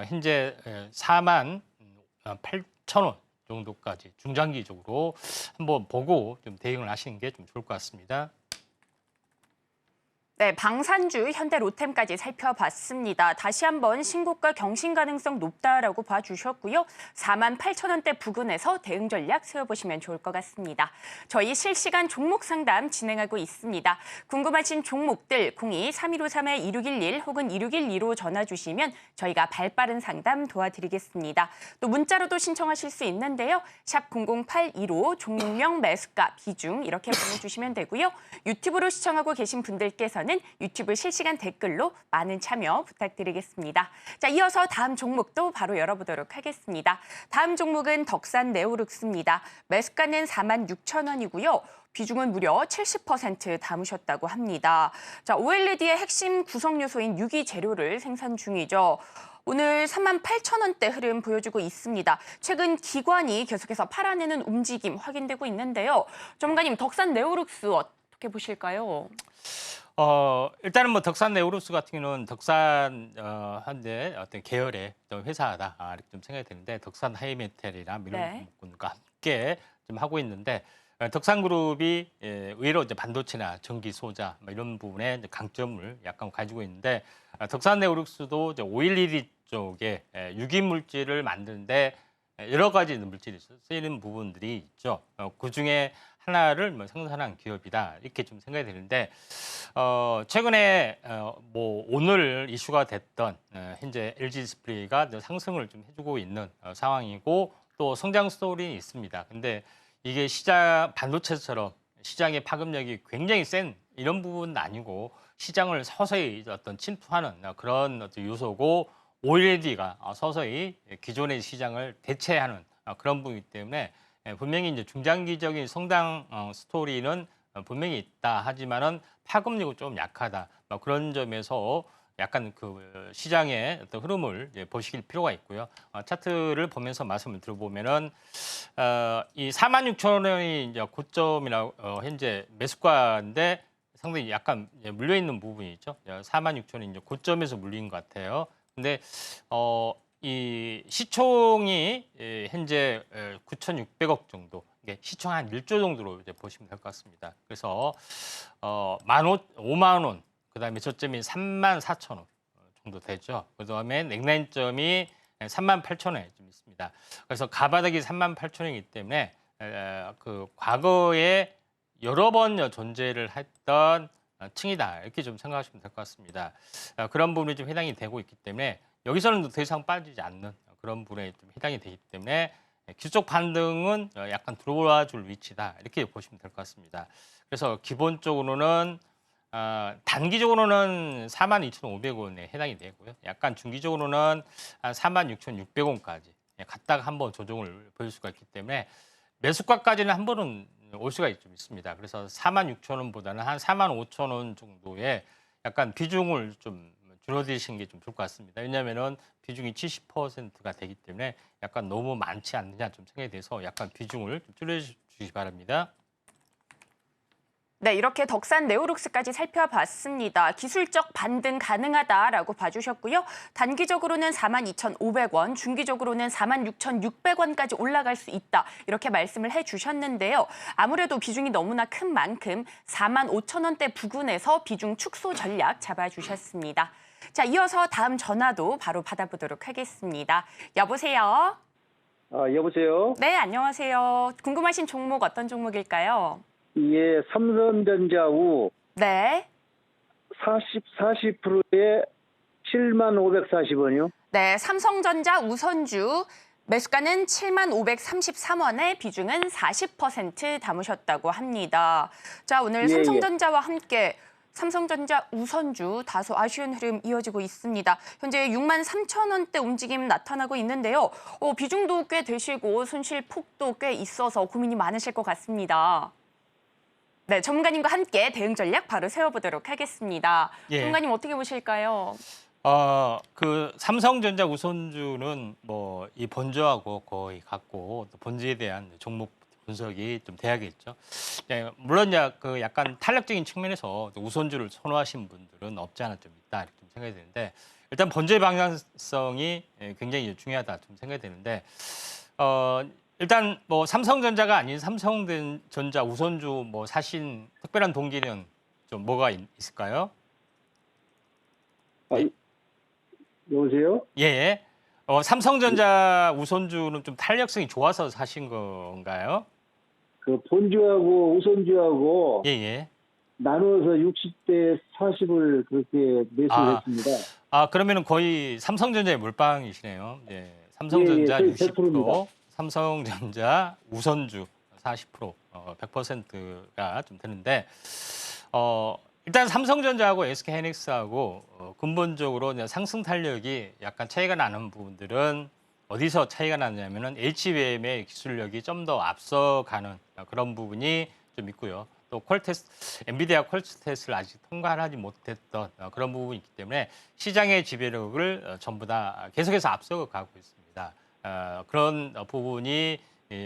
현재 48,000원 정도까지 중장기적으로 한번 보고 좀 대응을 하시는 게 좀 좋을 것 같습니다. 네, 방산주 현대로템까지 살펴봤습니다. 다시 한번 신고가 경신 가능성 높다라고 봐주셨고요. 48,000원대 부근에서 대응 전략 세워보시면 좋을 것 같습니다. 저희 실시간 종목 상담 진행하고 있습니다. 궁금하신 종목들 02-3153-2611 혹은 2612로 전화 주시면 저희가 발빠른 상담 도와드리겠습니다. 또 문자로도 신청하실 수 있는데요. 샵 0082로 종목명, 매수가, 비중 이렇게 보내주시면 되고요. 유튜브로 시청하고 계신 분들께서는 거는 유튜브 실시간 댓글로 많은 참여 부탁드리겠습니다. 자, 이어서 다음 종목도 바로 열어보도록 하겠습니다. 다음 종목은 덕산 네오룩스입니다. 매수가는 46,000원이고요. 비중은 무려 70% 담으셨다고 합니다. 자, OLED의 핵심 구성 요소인 유기 재료를 생산 중이죠. 오늘 38,000원대 흐름 보여주고 있습니다. 최근 기관이 계속해서 팔아내는 움직임 확인되고 있는데요. 전문가님, 덕산 네오룩스 어떻게 보실까요? 일단은 뭐 덕산 네오룩스 같은 경우는 덕산 현재 어떤 계열의 좀 회사다 이렇게 좀 생각이 되는데 덕산 하이메탈이나 미론군과 함께 좀 하고 있는데 덕산그룹이 의외로 이제 반도체나 전기 소자 뭐 이런 부분에 이제 강점을 약간 가지고 있는데 덕산 네오룩스도 이제 511 쪽에 유기 물질을 만드는데 여러 가지 물질이 쓰이는 부분들이 있죠. 그 중에 하나를 뭐 생산한 기업이다 이렇게 좀 생각이 되는데 최근에 뭐 오늘 이슈가 됐던 현재 LG 디스플레이가 상승을 좀 해주고 있는 상황이고 또 성장 스토리는 있습니다. 근데 이게 반도체처럼 시장의 파급력이 굉장히 센 이런 부분은 아니고 시장을 서서히 어떤 침투하는 그런 어떤 요소고 OLED가 서서히 기존의 시장을 대체하는 그런 부분이기 때문에 분명히 이제 중장기적인 성장 스토리는 분명히 있다 하지만은 파급력은 좀 약하다 그런 점에서 약간 그 시장의 어떤 흐름을 이제 보실 필요가 있고요. 차트를 보면서 말씀을 들어보면은 이 46,000원이 이제 고점이라 현재 매수가인데 상당히 약간 물려 있는 부분이 있죠. 46,000원이 이제 고점에서 물린 것 같아요. 근데 이 시총이 현재 9,600억 정도, 이게 시총 한 1조 정도로 이제 보시면 될 것 같습니다. 그래서 5만 원, 그다음에 저점이 34,000원 정도 되죠. 그다음에 넥라인점이 38,000원에 좀 있습니다. 그래서 가바닥이 38,000원이기 때문에 그 과거에 여러 번 존재를 했던 층이다 이렇게 좀 생각하시면 될 것 같습니다. 그런 부분이 좀 해당이 되고 있기 때문에 여기서는 더 이상 빠지지 않는 그런 부분에 좀 해당이 되기 때문에 기술적 반등은 약간 들어와 줄 위치다 이렇게 보시면 될 것 같습니다. 그래서 기본적으로는 단기적으로는 42,500원에 해당이 되고요. 약간 중기적으로는 한 46,600원까지 갔다가 한번 조정을 보일 수가 있기 때문에 매수가까지는 한 번은 올 수가 좀 있습니다. 그래서 46,000원보다는 한 45,000원 정도의 약간 비중을 좀 줄어드시는 게 좀 좋을 것 같습니다. 왜냐하면은 비중이 70%가 되기 때문에 약간 너무 많지 않느냐 좀 생각이 돼서 약간 비중을 좀 줄여주시기 바랍니다. 네, 이렇게 덕산 네오룩스까지 살펴봤습니다. 기술적 반등 가능하다라고 봐주셨고요. 단기적으로는 42,500원, 중기적으로는 46,600원까지 올라갈 수 있다. 이렇게 말씀을 해주셨는데요. 아무래도 비중이 너무나 큰 만큼 45,000원대 부근에서 비중 축소 전략 잡아주셨습니다. 자, 이어서 다음 전화도 바로 받아보도록 하겠습니다. 여보세요? 여보세요? 네, 안녕하세요. 궁금하신 종목 어떤 종목일까요? 예, 삼성전자 우 네. 40%에 75,400원이요? 네, 삼성전자 우선주 매수가는 75,33원에 비중은 40% 담으셨다고 합니다. 자, 오늘 예, 삼성전자와 함께 삼성전자 우선주 다소 아쉬운 흐름 이어지고 있습니다. 현재 63,000원대 움직임 나타나고 있는데요. 비중도 꽤 되시고 손실 폭도 꽤 있어서 고민이 많으실 것 같습니다. 네, 전문가님과 함께 대응 전략 바로 세워보도록 하겠습니다. 예. 전문가님 어떻게 보실까요? 그 삼성전자 우선주는 뭐 이 본주하고 거의 같고 또 본주에 대한 종목 분석이 좀 돼야겠죠. 물론 그 약간 탄력적인 측면에서 우선주를 선호하신 분들은 없지 않아 좀 있다 이렇게 좀 생각이 되는데 일단 본주의 방향성이 굉장히 중요하다 좀 생각이 되는데 일단 뭐 삼성전자가 아닌 삼성전자 우선주 뭐 사신 특별한 동기는 좀 뭐가 있을까요? 여보세요? 예. 삼성전자 우선주는 좀 탄력성이 좋아서 사신 건가요? 그 본주하고 우선주하고 예. 나누어서 60대 40을 그렇게 매수했습니다. 그러면은 거의 삼성전자의 몰빵이시네요. 예. 삼성전자 거의 60%, 100%입니다. 삼성전자 우선주 40%, 100%가 좀 되는데, 일단 삼성전자하고 SK하이닉스하고 근본적으로 이제 상승 탄력이 약간 차이가 나는 부분들은 어디서 차이가 나냐면은 HBM의 기술력이 좀 더 앞서가는 그런 부분이 좀 있고요. 또 엔비디아 퀄테스트를 아직 통과하지 못했던 그런 부분이 있기 때문에 시장의 지배력을 전부 다 계속해서 앞서가고 있습니다. 그런 부분이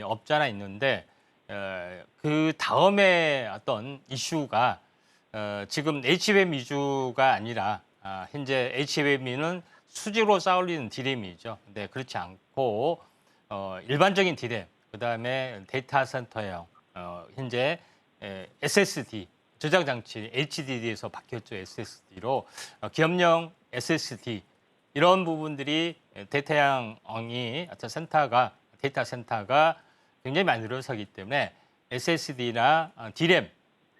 없지 않아 있는데 그 다음에 어떤 이슈가 지금 HBM 위주가 아니라 현재 HBM은 수직으로 쌓아올리는 디램이죠. 근데 그렇지 않고 일반적인 디램, 그다음에 데이터 센터형 현재 SSD 저장 장치 HDD에서 바뀌었죠. SSD로 기업용 SSD 이런 부분들이 데이터형이 어떤 데이터 센터가 굉장히 많이 늘어서기 때문에 SSD나 디램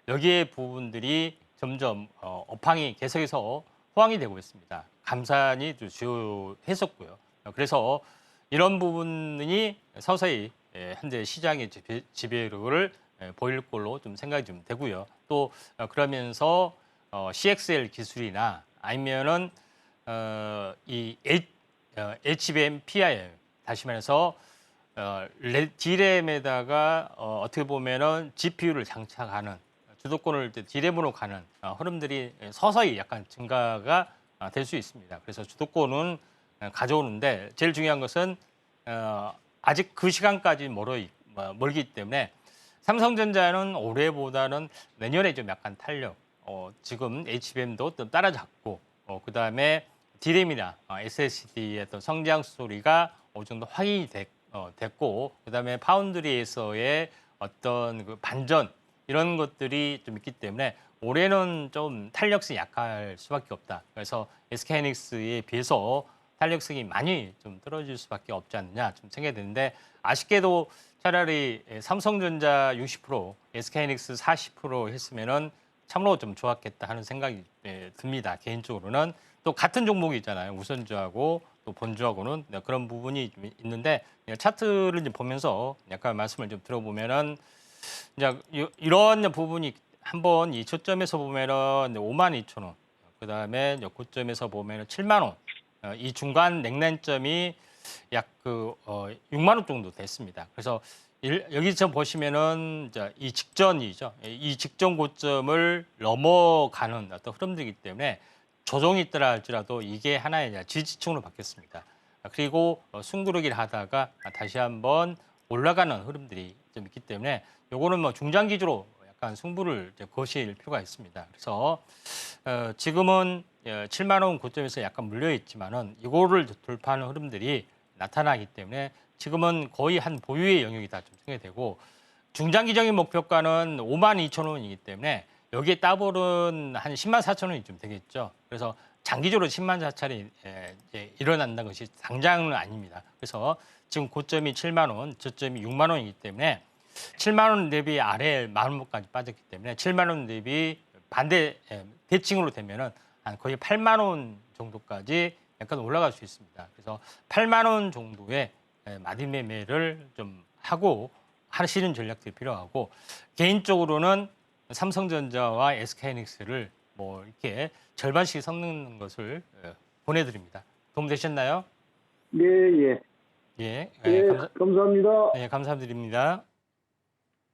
여기에 부분들이 점점 업황이 계속해서 호황이 되고 있습니다. 감산이 주요했었고요. 그래서 이런 부분이 서서히 현재 시장의 지배력을 보일 걸로 좀 생각이 좀 되고요. 또 그러면서 CXL 기술이나 아니면은 이 HBM PIM 다시 말해서 D램에다가 어떻게 보면은 GPU를 장착하는 주도권을 D램으로 가는 흐름들이 서서히 약간 증가가 될 수 있습니다. 그래서 주도권은 가져오는데 제일 중요한 것은 아직 그 시간까지 멀기 때문에 삼성전자는 올해보다는 내년에 좀 약간 탄력, 지금 HBM도 좀 따라잡고, 그다음에 D램이나 SSD의 또 성장 스토리가 어느 정도 확인이 됐고, 그다음에 파운드리에서의 어떤 그 반전 이런 것들이 좀 있기 때문에 올해는 좀 탄력성이 약할 수밖에 없다. 그래서 SK하이닉스에 비해서 탄력성이 많이 좀 떨어질 수밖에 없지 않느냐 좀 생각이 드는데 아쉽게도 차라리 삼성전자 60%, SK하이닉스 40% 했으면은 참으로 좀 좋았겠다 하는 생각이 듭니다. 개인적으로는 또 같은 종목이 있잖아요. 우선주하고 또 본주하고는 그런 부분이 좀 있는데 차트를 좀 보면서 약간 말씀을 좀 들어보면은 이제 이런 부분이 한번 이 초점에서 보면은 52,000원, 그다음에 고점에서 보면은 7만 원, 이 중간 냉난점이 약 6만 원 정도 됐습니다. 그래서 여기서 보시면은 이 직전이죠. 이 직전 고점을 넘어가는 어떤 흐름들이기 때문에 조정이 있더라 할지라도 이게 하나의 지지층으로 바뀌었습니다. 그리고 숨고르기를 하다가 다시 한번 올라가는 흐름들이 좀 있기 때문에 요거는 뭐 중장기적으로 약간 승부를 거실 필요가 있습니다. 그래서 지금은 7만 원 고점에서 약간 물려 있지만은 이거를 돌파하는 흐름들이 나타나기 때문에 지금은 거의 한 보유의 영역이다 좀 생각이 되고 중장기적인 목표가는 52,000원이기 때문에 여기에 따블은 한 10만 4천 원이 좀 되겠죠. 그래서 장기적으로 10만 4천이 일어난다는 것이 당장은 아닙니다. 그래서 지금 고점이 7만 원, 저점이 6만 원이기 때문에 7만 원 대비 아래 10,000 원까지 빠졌기 때문에 7만 원 대비 대칭으로 되면은 한 거의 8만 원 정도까지 약간 올라갈 수 있습니다. 그래서 8만 원 정도의 마디 매매를 좀 하고 하시는 전략들이 필요하고 개인적으로는 삼성전자와 SK하이닉스를 뭐 이렇게 절반씩 섞는 것을 보내드립니다. 도움 되셨나요? 네, 예. 예, 감사합니다. 네, 감사드립니다.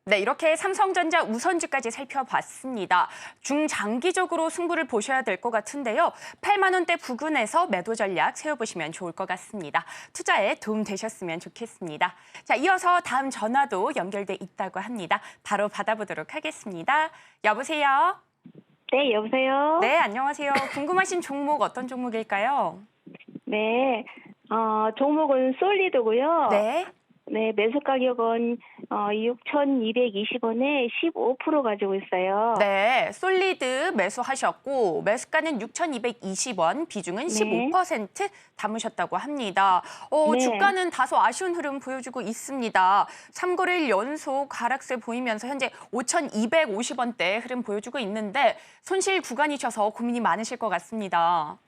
네, 이렇게 삼성전자 우선주까지 살펴봤습니다. 중장기적으로 승부를 보셔야 될 것 같은데요. 8만 원대 부근에서 매도 전략 세워보시면 좋을 것 같습니다. 투자에 도움 되셨으면 좋겠습니다. 자, 이어서 다음 전화도 연결돼 있다고 합니다. 바로 받아보도록 하겠습니다. 여보세요? 네, 여보세요? 네, 안녕하세요. 궁금하신 종목 어떤 종목일까요? 네, 종목은 솔리드고요. 네. 네, 매수 가격은 6,220원에 15% 가지고 있어요. 네, 솔리드 매수하셨고 매수가는 6,220원, 비중은 15% 담으셨다고 합니다. 네. 주가는 다소 아쉬운 흐름 보여주고 있습니다. 3거래일 연속 하락세 보이면서 현재 5,250원대 흐름 보여주고 있는데 손실 구간이셔서 고민이 많으실 것 같습니다.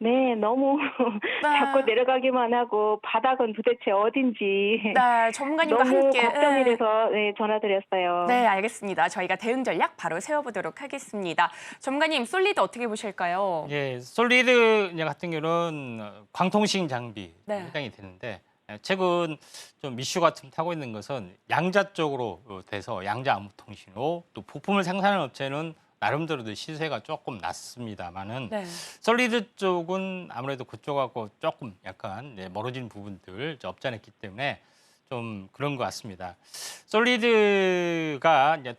네, 너무 네. 자꾸 내려가기만 하고 바닥은 도대체 어딘지 네, 전문가님과 너무 함께. 걱정이 예. 돼서 네, 전화드렸어요. 네, 알겠습니다. 저희가 대응 전략 바로 세워보도록 하겠습니다. 전문가님, 솔리드 어떻게 보실까요? 예, 솔리드 같은 경우는 광통식 장비 네. 해당이 되는데 최근 좀 이슈가 좀 타고 있는 것은 양자 쪽으로 돼서 양자 암호통신호 또 부품을 생산하는 업체는 나름대로도 시세가 조금 낮습니다만은 네. 솔리드 쪽은 아무래도 그쪽하고 조금 약간 멀어진 부분들 없지 않아 있기 때문에 좀 그런 것 같습니다. 솔리드가 이제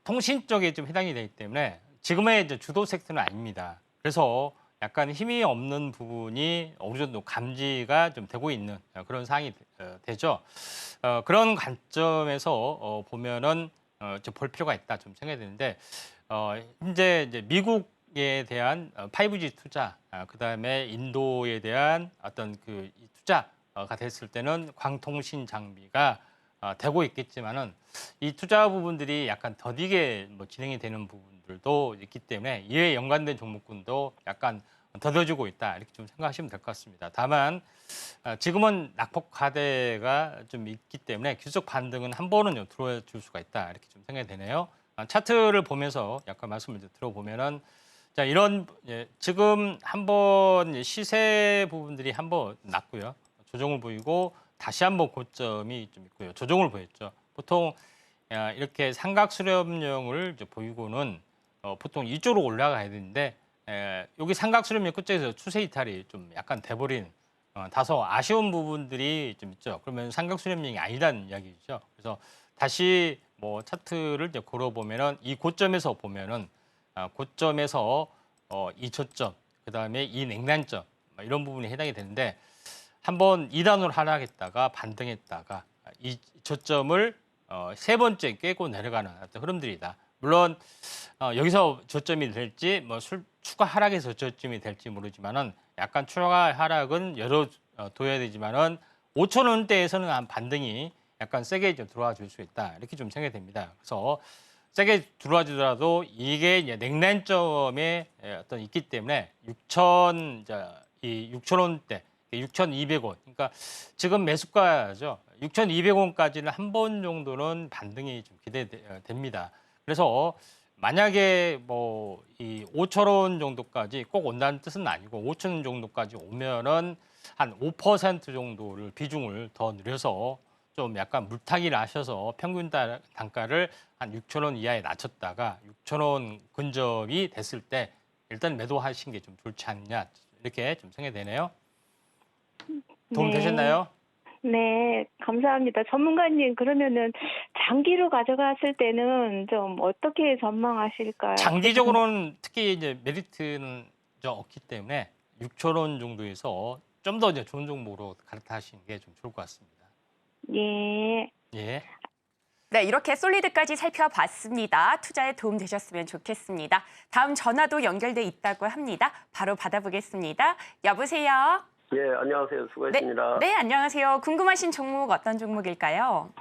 통신 쪽에 좀 해당이 되기 때문에 지금의 이제 주도 섹터는 아닙니다. 그래서 약간 힘이 없는 부분이 어느 정도 감지가 좀 되고 있는 그런 상황이 되죠. 그런 관점에서 보면은 좀 볼 필요가 있다 좀 생각이 드는데 현재 이제 미국에 대한 5G 투자, 그다음에 인도에 대한 어떤 그 투자가 됐을 때는 광통신 장비가 되고 있겠지만은 이 투자 부분들이 약간 더디게 진행이 되는 부분들도 있기 때문에 이에 연관된 종목군도 약간 더뎌지고 있다 이렇게 좀 생각하시면 될 것 같습니다. 다만 지금은 낙폭 과대가 좀 있기 때문에急속 반등은 한 번은 들어줄 수가 있다 이렇게 좀 생각이 되네요. 차트를 보면서 약간 말씀을 들어보면은 자 이런 지금 한번 시세 부분들이 한번 났고요. 조정을 보이고 다시 한번 고점이 좀 있고요. 조정을 보였죠. 보통 이렇게 삼각 수렴형을 보이고는 보통 이쪽으로 올라가야 되는데 여기 삼각 수렴형 끝에서 추세 이탈이 좀 약간 돼버린 다소 아쉬운 부분들이 좀 있죠. 그러면 삼각 수렴형이 아니라는 이야기죠. 그래서 다시 뭐 차트를 이제 걸어보면은 이 고점에서 보면은 고점에서 이 저점, 그다음에 이 냉단점 이런 부분이 해당이 되는데 한번 2단으로 하락했다가 반등했다가 이 저점을 세 번째 깨고 내려가는 어떤 흐름들이다. 물론 여기서 저점이 될지 뭐 추가 하락에서 저점이 될지 모르지만은 약간 추가 하락은 열어둬야 되지만은 5천 원대에서는 한 반등이 약간 세게 좀 들어와 줄 수 있다 이렇게 좀 생각이 됩니다. 그래서 세게 들어와 주더라도 이게 이제 냉난점에 어떤 있기 때문에 6천 원대 6,200원. 그러니까 지금 매수가죠. 6,200원까지는 한 번 정도는 반등이 좀 기대됩니다. 그래서 만약에 뭐 이 5,000원 정도까지 꼭 온다는 뜻은 아니고 5,000원 정도까지 오면은 한 5% 정도를 비중을 더 늘려서 좀 약간 물타기를 하셔서 평균 단가를 한 6,000원 이하에 낮췄다가 6,000원 근접이 됐을 때 일단 매도하신 게 좀 좋지 않냐 이렇게 좀 생각이 되네요. 도움 네. 되셨나요? 네, 감사합니다. 전문가님, 그러면은 장기로 가져갔을 때는 좀 어떻게 전망하실까요? 장기적으로는 특히 이제 메리트는 없기 때문에 6,000원 정도에서 좀 더 이제 좋은 종목으로 갈아타시는 게 좀 좋을 것 같습니다. 예. 예. 네, 이렇게 솔리드까지 살펴봤습니다. 투자에 도움 되셨으면 좋겠습니다. 다음 전화도 연결돼 있다고 합니다. 바로 받아보겠습니다. 여보세요? 예, 안녕하세요. 수고했습니다. 네, 안녕하세요. 궁금하신 종목 어떤 종목일까요?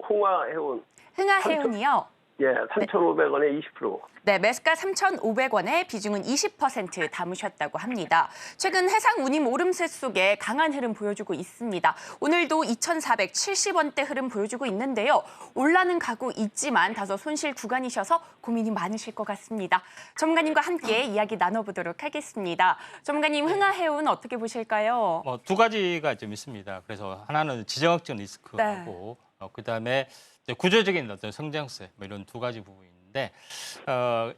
홍화해운. 흥하해운이요. 예, 3,500원에 20%. 네, 매수가 3,500원에 비중은 20% 담으셨다고 합니다. 최근 해상 운임 오름세 속에 강한 흐름 보여주고 있습니다. 오늘도 2,470원대 흐름 보여주고 있는데요. 올라는 가고 있지만 다소 손실 구간이셔서 고민이 많으실 것 같습니다. 전문가님과 함께 이야기 나눠보도록 하겠습니다. 전문가님, 흥하해운 어떻게 보실까요? 뭐 두 가지가 좀 있습니다. 그래서 하나는 지정학적 리스크하고 그다음에 이제 구조적인 어떤 성장세 뭐 이런 두 가지 부분이 있는데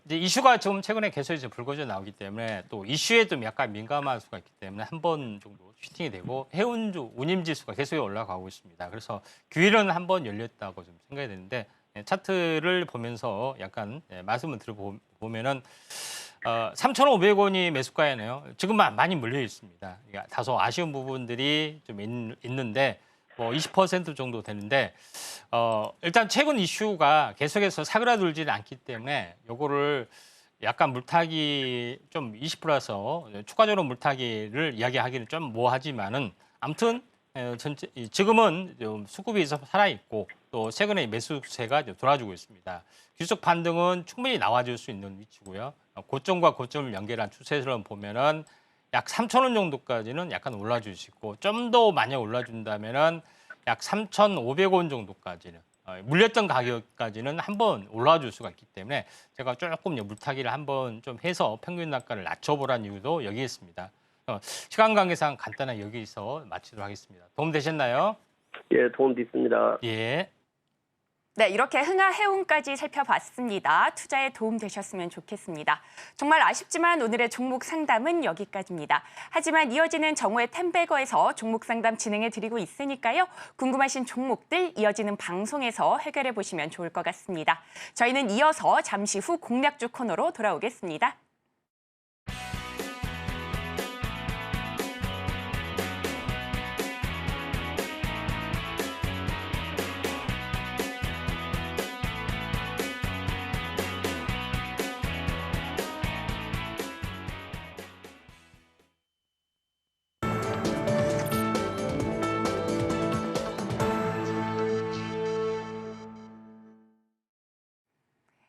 이제 이슈가 좀 최근에 계속 이제 불거져 나오기 때문에 또 이슈에 좀 약간 민감할 수가 있기 때문에 한 번 정도 슈팅이 되고 해운주 운임 지수가 계속 올라가고 있습니다. 그래서 기회는 한 번 열렸다고 좀 생각이 되는데 차트를 보면서 약간 말씀을 들어보면은 3,500원이 매수가이네요. 지금 많이 물려 있습니다. 그러니까 다소 아쉬운 부분들이 좀 있는데 뭐 20% 정도 되는데 일단 최근 이슈가 계속해서 사그라들지는 않기 때문에 요거를 약간 물타기 좀 20%라서 추가적으로 물타기를 이야기하기는 좀 뭐하지만은 아무튼 지금은 좀 수급이 살아 있고 또 최근에 매수세가 돌아주고 있습니다. 기술적 반등은 충분히 나와줄 수 있는 위치고요. 고점과 고점을 연결한 추세를 보면은 약 3,000원 정도까지는 약간 올라주시고 좀 더 많이 올라준다면은 약 3,500원 정도까지는 물렸던 가격까지는 한번 올라줄 수가 있기 때문에 제가 조금 물타기를 한번 좀 해서 평균 단가를 낮춰보라는 이유도 여기 있습니다. 시간 관계상 간단하게 여기서 마치도록 하겠습니다. 도움 되셨나요? 예, 도움 됐습니다. 예. 네, 이렇게 흥하해운까지 살펴봤습니다. 투자에 도움 되셨으면 좋겠습니다. 정말 아쉽지만 오늘의 종목 상담은 여기까지입니다. 하지만 이어지는 정오의 템베거에서 종목 상담 진행해 드리고 있으니까요. 궁금하신 종목들 이어지는 방송에서 해결해 보시면 좋을 것 같습니다. 저희는 이어서 잠시 후 공략주 코너로 돌아오겠습니다.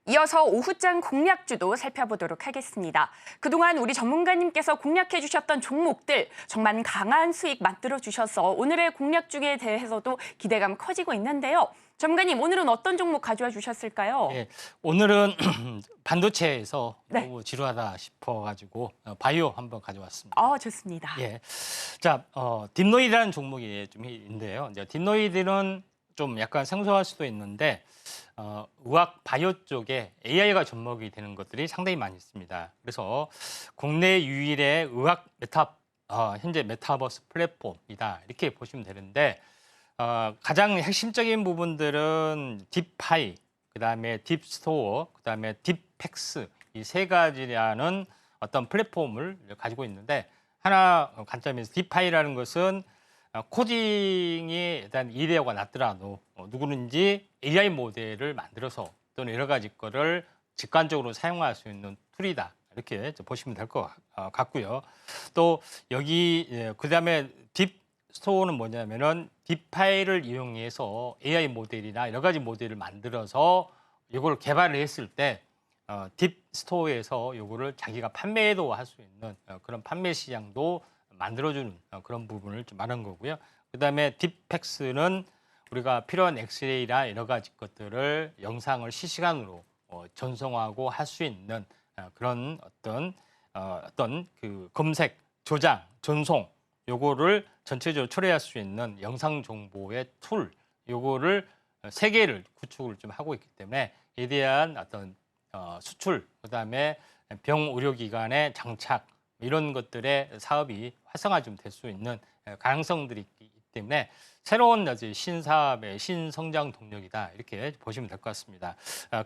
이어서 오후장 공략주도 살펴보도록 하겠습니다. 그동안 우리 전문가님께서 공략해 주셨던 종목들 정말 강한 수익 만들어 주셔서 오늘의 공략주에 대해서도 기대감 커지고 있는데요. 전문가님, 오늘은 어떤 종목 가져와 주셨을까요? 예, 오늘은 반도체에서 네. 너무 지루하다 싶어가지고 바이오 한번 가져왔습니다. 좋습니다. 예, 자, 딥노이드라는 종목이 좀 있는데요. 이제 딥노이드는 좀 약간 생소할 수도 있는데 의학 바이오 쪽에 AI가 접목이 되는 것들이 상당히 많이 있습니다. 그래서 국내 유일의 의학 현재 메타버스 플랫폼이다 이렇게 보시면 되는데 가장 핵심적인 부분들은 딥파이, 그다음에 딥스토어, 그다음에 딥팩스 이 세 가지라는 어떤 플랫폼을 가지고 있는데 하나 관점에서 딥파이라는 것은 코딩이 일단 이래요가 낮더라도 누구든지 AI 모델을 만들어서 또는 여러 가지 거를 직관적으로 사용할 수 있는 툴이다. 이렇게 보시면 될 것 같고요. 또 여기 그다음에 딥스토어는 뭐냐면은 딥파이를 이용해서 AI 모델이나 여러 가지 모델을 만들어서 이걸 개발을 했을 때 딥스토어에서 이거를 자기가 판매도 할 수 있는 그런 판매 시장도 만들어주는 그런 부분을 좀 말한 거고요. 그다음에 딥팩스는 우리가 필요한 엑스레이나 여러 가지 것들을 영상을 실시간으로 전송하고 할 수 있는 그런 어떤 그 검색, 저장, 전송 요거를 전체적으로 처리할 수 있는 영상 정보의 툴 요거를 세 개를 구축을 좀 하고 있기 때문에 이에 대한 어떤 수출, 그다음에 병 의료기관의 장착 이런 것들의 사업이 활성화 좀 될 수 있는 가능성들이 있기 때문에 새로운 신사업의 신성장 동력이다 이렇게 보시면 될 것 같습니다.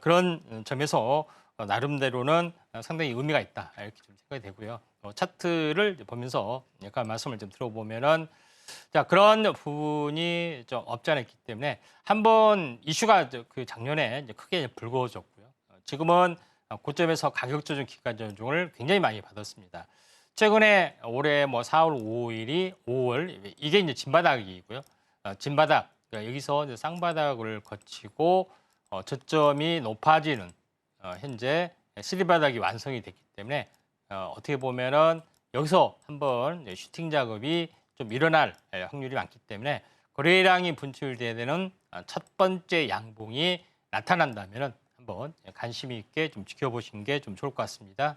그런 점에서 나름대로는 상당히 의미가 있다 이렇게 좀 생각이 되고요. 차트를 보면서 약간 말씀을 좀 들어보면은 자 그런 부분이 좀 없지 않아 있기 때문에 한번 이슈가 그 작년에 크게 불거졌고요. 지금은 고점에서 가격 조정 기간 조정을 굉장히 많이 받았습니다. 최근에 올해 4월 5월 이게 이제 진바닥이고요. 진바닥 여기서 이제 쌍바닥을 거치고 저점이 높아지는 현재 쓰리바닥이 완성이 됐기 때문에 어떻게 보면은 여기서 한번 슈팅 작업이 좀 일어날 확률이 많기 때문에 거래량이 분출되는 첫 번째 양봉이 나타난다면은 한번 관심 있게 좀 지켜보시는 게 좀 좋을 것 같습니다.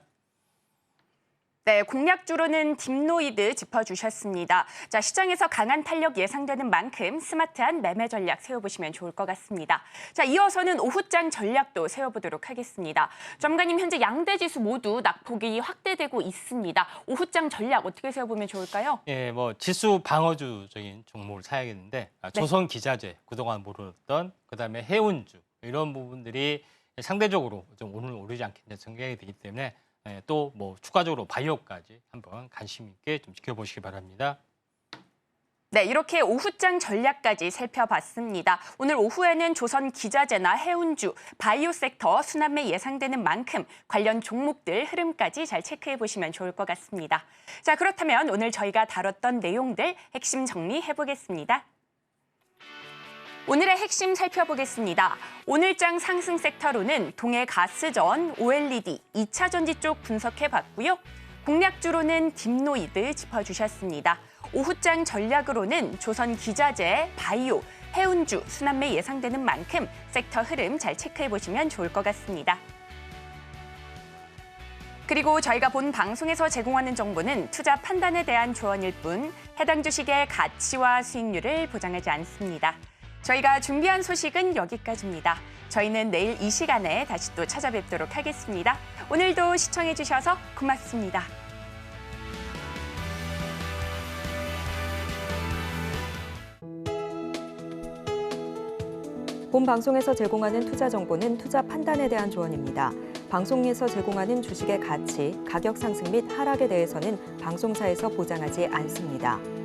네, 공략주로는 딥노이드 짚어주셨습니다. 자, 시장에서 강한 탄력 예상되는 만큼 스마트한 매매 전략 세워보시면 좋을 것 같습니다. 자, 이어서는 오후장 전략도 세워보도록 하겠습니다. 전문가님, 현재 양대 지수 모두 낙폭이 확대되고 있습니다. 오후장 전략 어떻게 세워보면 좋을까요? 예, 지수 방어주적인 종목을 사야겠는데 조선 기자재 그동안 모르던 그다음에 해운주 이런 부분들이 상대적으로 좀 오늘 오르지 않겠냐 생각이 되기 때문에 또 추가적으로 바이오까지 한번 관심 있게 좀 지켜보시기 바랍니다. 네, 이렇게 오후장 전략까지 살펴봤습니다. 오늘 오후에는 조선 기자재나 해운주, 바이오 섹터 순환매 예상되는 만큼 관련 종목들 흐름까지 잘 체크해 보시면 좋을 것 같습니다. 자, 그렇다면 오늘 저희가 다뤘던 내용들 핵심 정리해 보겠습니다. 오늘의 핵심 살펴보겠습니다. 오늘장 상승 섹터로는 동해 가스전, OLED, 2차 전지 쪽 분석해봤고요. 공략주로는 딥노이드 짚어주셨습니다. 오후장 전략으로는 조선기자재, 바이오, 해운주, 순환매 예상되는 만큼 섹터 흐름 잘 체크해보시면 좋을 것 같습니다. 그리고 저희가 본 방송에서 제공하는 정보는 투자 판단에 대한 조언일 뿐 해당 주식의 가치와 수익률을 보장하지 않습니다. 저희가 준비한 소식은 여기까지입니다. 저희는 내일 이 시간에 다시 또 찾아뵙도록 하겠습니다. 오늘도 시청해주셔서 고맙습니다. 본 방송에서 제공하는 투자 정보는 투자 판단에 대한 조언입니다. 방송에서 제공하는 주식의 가치, 가격 상승 및 하락에 대해서는 방송사에서 보장하지 않습니다.